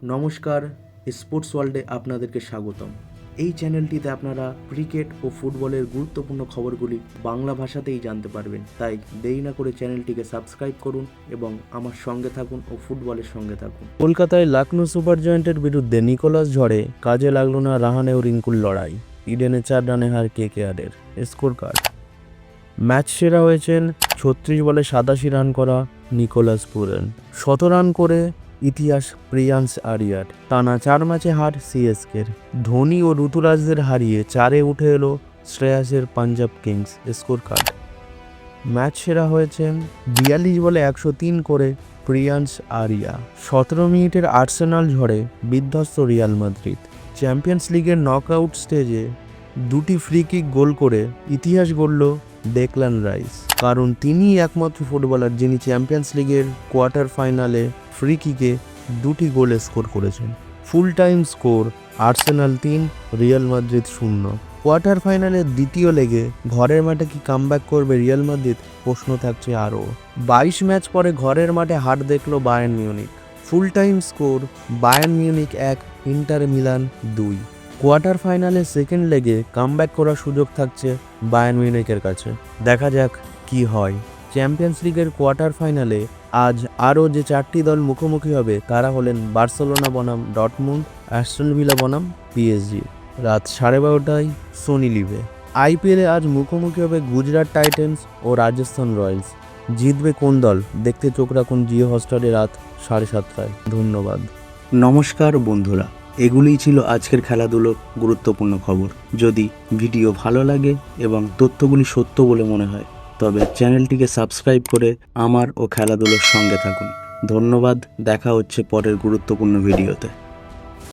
নমস্কার, স্পোর্টস ওয়ার্ল্ডে আপনাদেরকে স্বাগতম। এই চ্যানেলটিতে আপনারা ক্রিকেট ও ফুটবলের গুরুত্বপূর্ণ খবরগুলি বাংলা ভাষাতেই জানতে পারবেন। তাই দেরি না করে চ্যানেলটিকে সাবস্ক্রাইব করুন এবং আমার সঙ্গে থাকুন ও ফুটবলের সঙ্গে থাকুন। কলকাতায় লখনৌ সুপার জায়ান্টের বিরুদ্ধে নিকোলাস ঝড়ে কাজে লাগলো না রাহানে ও রিঙ্কুর লড়াই। ইডেনে 4 রানে হার কেকেআরের। স্কোর কার্ড: ম্যাচ সেরা হয়েছেন 36 বলে 87 রান করা নিকোলাস পুরেন। 100 রান করে ইতিহাস প্রিয়ান্স আরিয়ার। টানা 4 ম্যাচে হার সিএসকের। ধোনি ও ঋতুরাজদের হারিয়ে 4-এ উঠে এলো শ্রেয়াসের Punjab Kings. Score card: match সেরা হয়েছেন 42 বলে 103 করে প্রিয়ান্স আরিয়া। 17 মিনিটের আর্সেনাল ঝড়ে বিধ্বস্ত রিয়াল মাদ্রিদ। চ্যাম্পিয়ন্স লিগের নকআউট স্টেজে 2টি ফ্রি কিক গোল করে ইতিহাস গড়ল ডেকল্যান রাইস, কারণ তিনিই একমাত্র ফুটবলার যিনি চ্যাম্পিয়ন্স লিগের কোয়ার্টার ফাইনালে ফ্রি কিকে 2টি গোল স্কোর করেছেন। Full time score Arsenal 3, Real Madrid 0। Quarter ফাইনালের দ্বিতীয় লেগে ঘরের মাঠে কি কামব্যাক করবে রিয়াল মাদ্রিদ, প্রশ্ন থাকছে আরও। 22 ম্যাচ পরে ঘরের মাঠে হার দেখল Bayern Munich. Full time score Bayern Munich 1, inter Milan 2। Quarter ফাইনালে সেকেন্ড লেগে কামব্যাক করার সুযোগ থাকছে বায়ার্ন মিউনিখের কাছে। দেখা যাক কি হয়। চ্যাম্পিয়ন্স লিগের কোয়ার্টার ফাইনালে আজ আরও যে 4টি দল মুখোমুখি হবে তারা হলেন বার্সেলোনা বনাম ডর্টমুন্ড, অ্যাস্টন ভিলা বনাম পিএসজি। রাত 12:30টায় সোনি লিভে। আইপিএলে আজ মুখোমুখি হবে গুজরাট টাইটেন্স ও রাজস্থান রয়্যালস। জিতবে কোন দল দেখতে চোখ রাখুন জিও হটস্টারে রাত 7:30টায়। ধন্যবাদ। নমস্কার বন্ধুরা, এগুলিই ছিল আজকের খেলাধুলোর গুরুত্বপূর্ণ খবর। যদি ভিডিও ভালো লাগে এবং তথ্যগুলি সত্য বলে মনে হয় তবে চ্যানেলটিকে সাবস্ক্রাইব করে আমার ও খেলাধুলোর সঙ্গে থাকুন। ধন্যবাদ। দেখা হচ্ছে পরের গুরুত্বপূর্ণ ভিডিওতে।